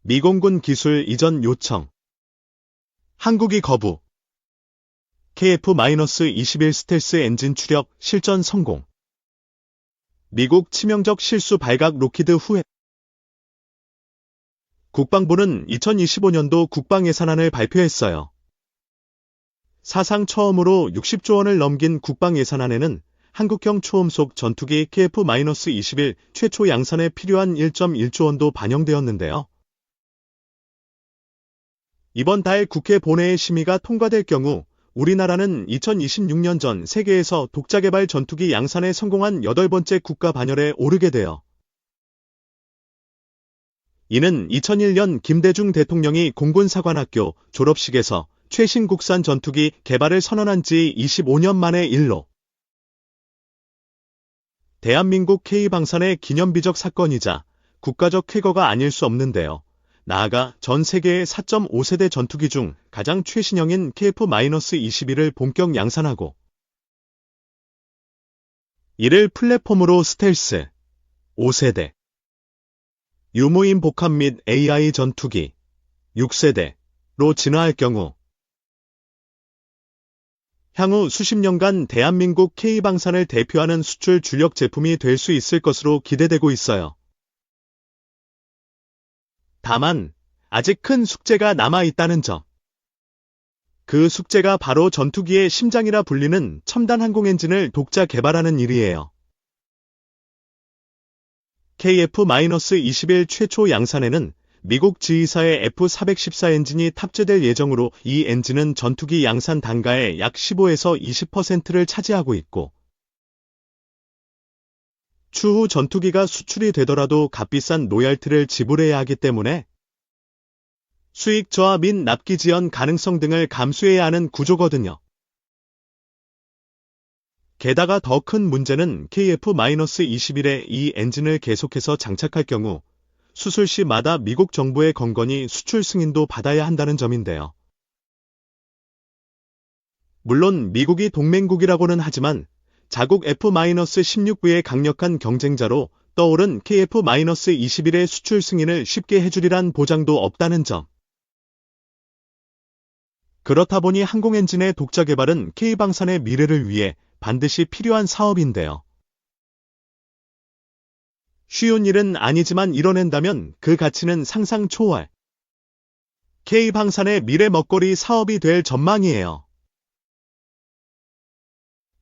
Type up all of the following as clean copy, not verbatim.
미공군 기술 이전 요청. 한국이 거부. KF-21 스텔스 엔진 추력 실전 성공. 미국 치명적 실수 발각 로키드 후회. 국방부는 2025년도 국방 예산안을 발표했어요. 사상 처음으로 60조 원을 넘긴 국방 예산안에는 한국형 초음속 전투기 KF-21 최초 양산에 필요한 1.1조 원도 반영되었는데요. 이번 달 국회 본회의 심의가 통과될 경우 우리나라는 2026년 전 세계에서 독자 개발 전투기 양산에 성공한 8번째 국가 반열에 오르게 돼요. 이는 2001년 김대중 대통령이 공군사관학교 졸업식에서 최신 국산 전투기 개발을 선언한 지 25년 만의 일로 대한민국 K방산의 기념비적 사건이자 국가적 쾌거가 아닐 수 없는데요. 나아가 전 세계의 4.5세대 전투기 중 가장 최신형인 KF-21을 본격 양산하고 이를 플랫폼으로 스텔스 5세대 유무인 복합 및 AI 전투기 6세대로 진화할 경우 향후 수십 년간 대한민국 K방산을 대표하는 수출 주력 제품이 될 수 있을 것으로 기대되고 있어요. 다만 아직 큰 숙제가 남아있다는 점. 그 숙제가 바로 전투기의 심장이라 불리는 첨단 항공 엔진을 독자 개발하는 일이에요. KF-21 최초 양산에는 미국 지휘사의 F-414 엔진이 탑재될 예정으로 이 엔진은 전투기 양산 단가의 약 15에서 20%를 차지하고 있고 추후 전투기가 수출이 되더라도 값비싼 로열티를 지불해야 하기 때문에 수익 저하 및 납기 지연 가능성 등을 감수해야 하는 구조거든요. 게다가 더 큰 문제는 KF-21에 이 엔진을 계속해서 장착할 경우 수술 시마다 미국 정부의 건건히 수출 승인도 받아야 한다는 점인데요. 물론 미국이 동맹국이라고는 하지만 자국 F-16V의 강력한 경쟁자로 떠오른 KF-21의 수출 승인을 쉽게 해주리란 보장도 없다는 점. 그렇다 보니 항공엔진의 독자 개발은 K방산의 미래를 위해 반드시 필요한 사업인데요. 쉬운 일은 아니지만 이뤄낸다면 그 가치는 상상 초월. K방산의 미래 먹거리 사업이 될 전망이에요.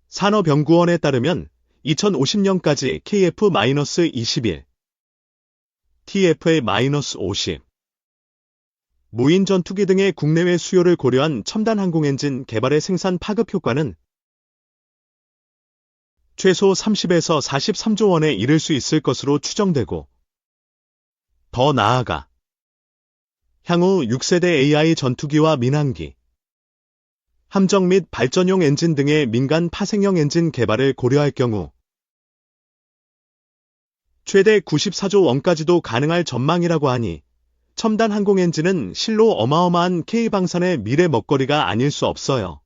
산업연구원에 따르면 2050년까지 KF-21, TFA-50, 무인 전투기 등의 국내외 수요를 고려한 첨단 항공엔진 개발의 생산 파급 효과는 최소 30에서 43조 원에 이를 수 있을 것으로 추정되고 더 나아가 향후 6세대 AI 전투기와 민항기, 함정 및 발전용 엔진 등의 민간 파생형 엔진 개발을 고려할 경우 최대 94조 원까지도 가능할 전망이라고 하니 첨단 항공 엔진은 실로 어마어마한 K방산의 미래 먹거리가 아닐 수 없어요.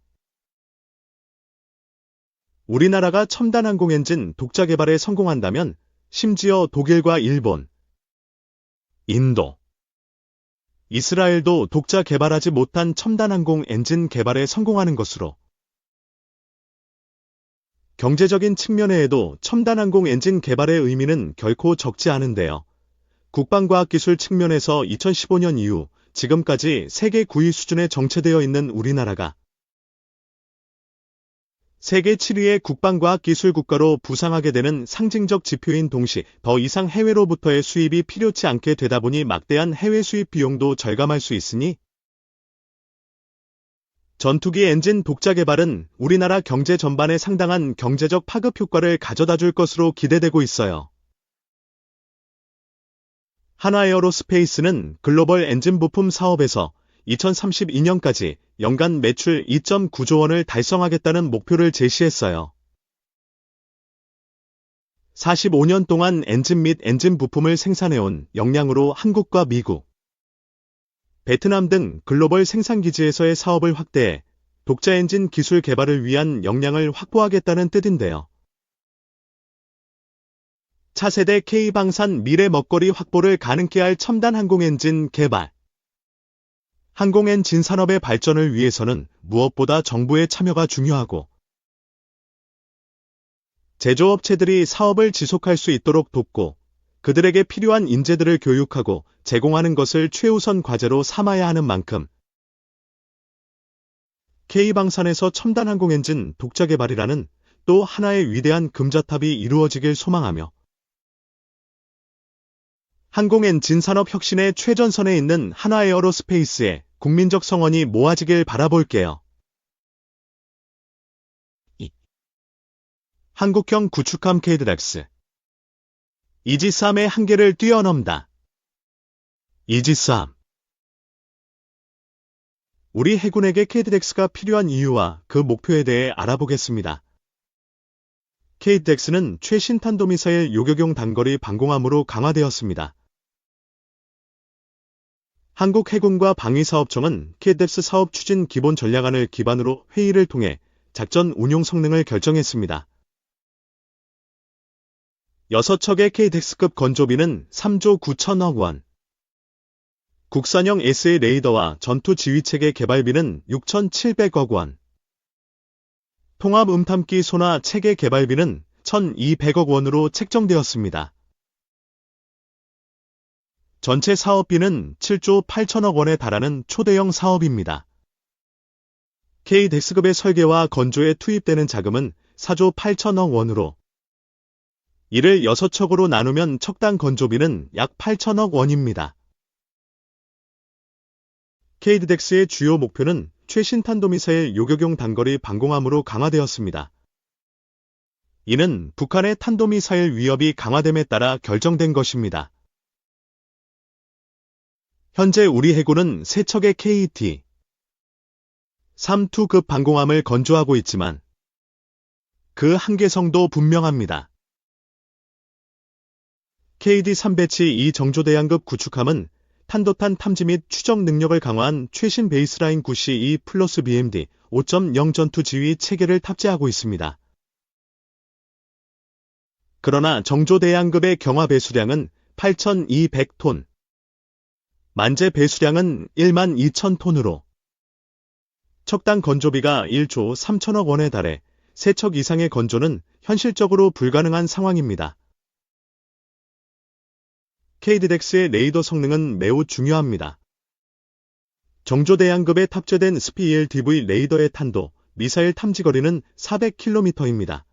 우리나라가 첨단 항공 엔진 독자 개발에 성공한다면 심지어 독일과 일본, 인도, 이스라엘도 독자 개발하지 못한 첨단 항공 엔진 개발에 성공하는 것으로 경제적인 측면에도 첨단 항공 엔진 개발의 의미는 결코 적지 않은데요. 국방과학기술 측면에서 2015년 이후 지금까지 세계 9위 수준에 정체되어 있는 우리나라가 세계 7위의 국방과학기술 국가로 부상하게 되는 상징적 지표인 동시 더 이상 해외로부터의 수입이 필요치 않게 되다 보니 막대한 해외 수입 비용도 절감할 수 있으니 전투기 엔진 독자 개발은 우리나라 경제 전반에 상당한 경제적 파급 효과를 가져다 줄 것으로 기대되고 있어요. 한화에어로스페이스는 글로벌 엔진 부품 사업에서 2032년까지 연간 매출 2.9조 원을 달성하겠다는 목표를 제시했어요. 45년 동안 엔진 및 엔진 부품을 생산해온 역량으로 한국과 미국, 베트남 등 글로벌 생산기지에서의 사업을 확대해 독자 엔진 기술 개발을 위한 역량을 확보하겠다는 뜻인데요. 차세대 K방산 미래 먹거리 확보를 가능케 할 첨단 항공엔진 개발. 항공엔진 산업의 발전을 위해서는 무엇보다 정부의 참여가 중요하고 제조업체들이 사업을 지속할 수 있도록 돕고 그들에게 필요한 인재들을 교육하고 제공하는 것을 최우선 과제로 삼아야 하는 만큼 K방산에서 첨단 항공엔진 독자 개발이라는 또 하나의 위대한 금자탑이 이루어지길 소망하며 항공엔진 산업 혁신의 최전선에 있는 한화에어로스페이스의 국민적 성원이 모아지길 바라볼게요. 한국형 구축함 KDX 이지스함의 한계를 뛰어넘다. 이지스함. 우리 해군에게 KDX가 필요한 이유와 그 목표에 대해 알아보겠습니다. KDX는 최신 탄도미사일 요격용 단거리 방공함으로 강화되었습니다. 한국해군과 방위사업청은 KDX 사업 추진 기본 전략안을 기반으로 회의를 통해 작전 운용 성능을 결정했습니다. 6척의 KDX급 건조비는 3조 9천억 원. 국산형 SA 레이더와 전투 지휘체계 개발비는 6,700억 원. 통합 음탐기 소나 체계 개발비는 1,200억 원으로 책정되었습니다. 전체 사업비는 7조 8천억 원에 달하는 초대형 사업입니다. KDX급의 설계와 건조에 투입되는 자금은 4조 8천억 원으로 이를 6척으로 나누면 척당 건조비는 약 8천억 원입니다. KDX의 주요 목표는 최신 탄도미사일 요격용 단거리 방공함으로 강화되었습니다. 이는 북한의 탄도미사일 위협이 강화됨에 따라 결정된 것입니다. 현재 우리 해군은 3척의 KT-3-2급 방공함을 건조하고 있지만 그 한계성도 분명합니다. KD-3 배치 2 정조대양급 구축함은 탄도탄 탐지 및 추적 능력을 강화한 최신 베이스라인 9C2 플러스 BMD 5.0 전투 지휘 체계를 탑재하고 있습니다. 그러나 정조대양급의 경화 배수량은 8,200톤, 만재 배수량은 12,000톤으로 척당 건조비가 1조 3천억 원에 달해 3척 이상의 건조는 현실적으로 불가능한 상황입니다. KDX의 레이더 성능은 매우 중요합니다. 정조대양급에 탑재된 SPEL-DV 레이더의 탄도, 미사일 탐지거리는 400km입니다.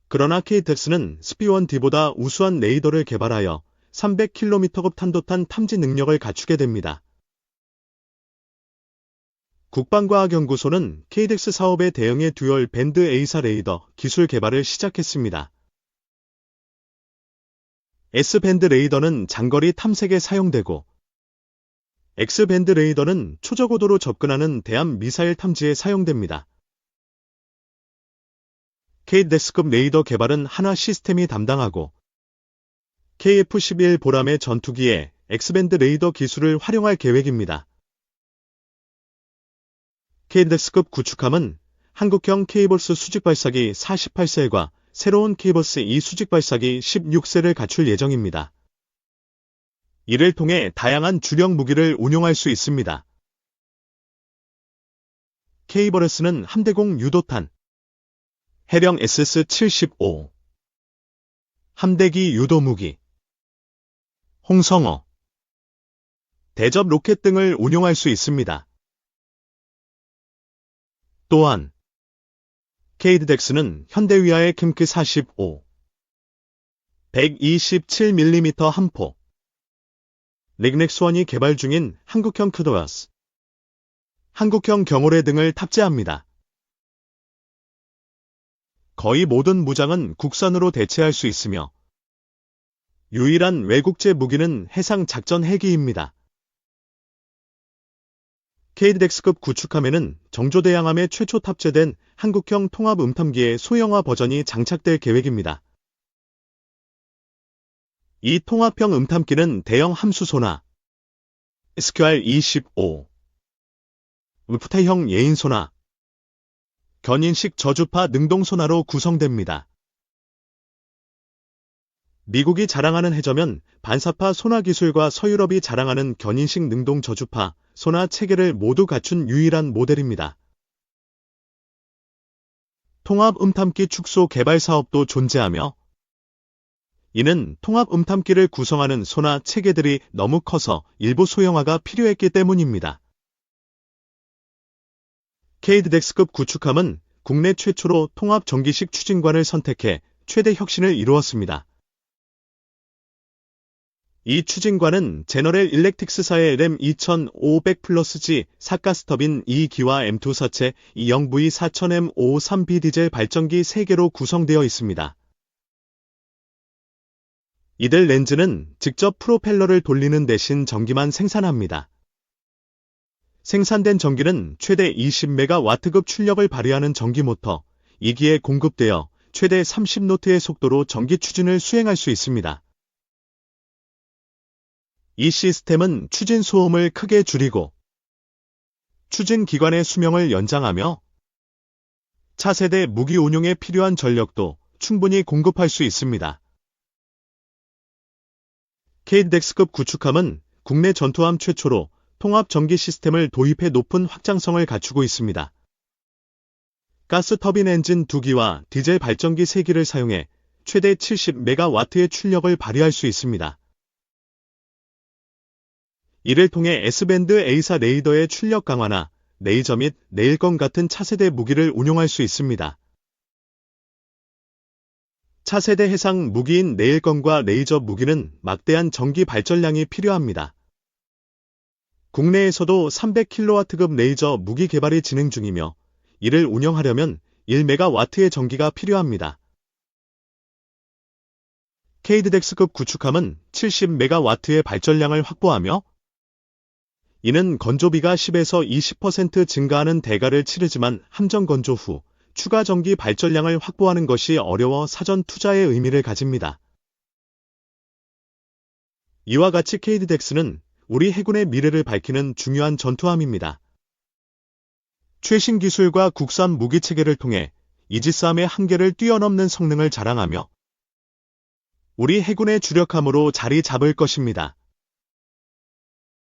그러나 KDX는 SPE-1D보다 우수한 레이더를 개발하여 300km급 탄도탄 탐지 능력을 갖추게 됩니다. 국방과학연구소는 KDX 사업에 대응해 듀얼 밴드 A사 레이더 기술 개발을 시작했습니다. S밴드 레이더는 장거리 탐색에 사용되고 X밴드 레이더는 초저고도로 접근하는 대함 미사일 탐지에 사용됩니다. KDX급 레이더 개발은 한화 시스템이 담당하고 KF-11 보람의 전투기에 X밴드 레이더 기술을 활용할 계획입니다. KDX급 구축함은 한국형 케이블스 수직발사기 48셀과 새로운 케이블스 2 수직발사기 16셀을 갖출 예정입니다. 이를 통해 다양한 주력 무기를 운용할 수 있습니다. KBRS는 함대공 유도탄, 해령 SS-75, 함대기 유도무기, 홍성어, 대접 로켓 등을 운용할 수 있습니다. 또한 KDX는 현대위아의 킴크-45, 127mm 함포, 릭넥스원이 개발 중인 한국형 크도야스, 한국형 경호뢰 등을 탑재합니다. 거의 모든 무장은 국산으로 대체할 수 있으며 유일한 외국제 무기는 해상 작전 헬기입니다. KDX급 구축함에는 정조대양함에 최초 탑재된 한국형 통합 음탐기의 소형화 버전이 장착될 계획입니다. 이 통합형 음탐기는 대형 함수소나 SQR-25, 울프타형 예인소나, 견인식 저주파 능동소나로 구성됩니다. 미국이 자랑하는 해저면 반사파 소나 기술과 서유럽이 자랑하는 견인식 능동 저주파 소나 체계를 모두 갖춘 유일한 모델입니다. 통합 음탐기 축소 개발 사업도 존재하며 이는 통합 음탐기를 구성하는 소나 체계들이 너무 커서 일부 소형화가 필요했기 때문입니다. KDDX급 구축함은 국내 최초로 통합 전기식 추진관을 선택해 최대 혁신을 이루었습니다. 이 추진관은 제너럴 일렉틱스사의 램 2500 플러스-G 4가스터빈 2기와 M2 사체 20V 4000M 553B 디젤 발전기 3개로 구성되어 있습니다. 이들 렌즈는 직접 프로펠러를 돌리는 대신 전기만 생산합니다. 생산된 전기는 최대 20메가와트급 출력을 발휘하는 전기 모터 2기에 공급되어 최대 30노트의 속도로 전기 추진을 수행할 수 있습니다. 이 시스템은 추진 소음을 크게 줄이고 추진 기관의 수명을 연장하며 차세대 무기 운용에 필요한 전력도 충분히 공급할 수 있습니다. KDDX급 구축함은 국내 전투함 최초로 통합 전기 시스템을 도입해 높은 확장성을 갖추고 있습니다. 가스 터빈 엔진 2기와 디젤 발전기 3기를 사용해 최대 70메가와트의 출력을 발휘할 수 있습니다. 이를 통해 S밴드 A사 레이더의 출력 강화나 레이저 및 레일건 같은 차세대 무기를 운용할 수 있습니다. 차세대 해상 무기인 레일건과 레이저 무기는 막대한 전기 발전량이 필요합니다. 국내에서도 300kW급 레이저 무기 개발이 진행 중이며 이를 운영하려면 1메가와트의 전기가 필요합니다. KDDX급 구축함은 70메가와트의 발전량을 확보하며 이는 건조비가 10에서 20% 증가하는 대가를 치르지만 함정 건조 후 추가 전기 발전량을 확보하는 것이 어려워 사전 투자의 의미를 가집니다. 이와 같이 KDDX는 우리 해군의 미래를 밝히는 중요한 전투함입니다. 최신 기술과 국산 무기 체계를 통해 이지스함의 한계를 뛰어넘는 성능을 자랑하며 우리 해군의 주력함으로 자리 잡을 것입니다.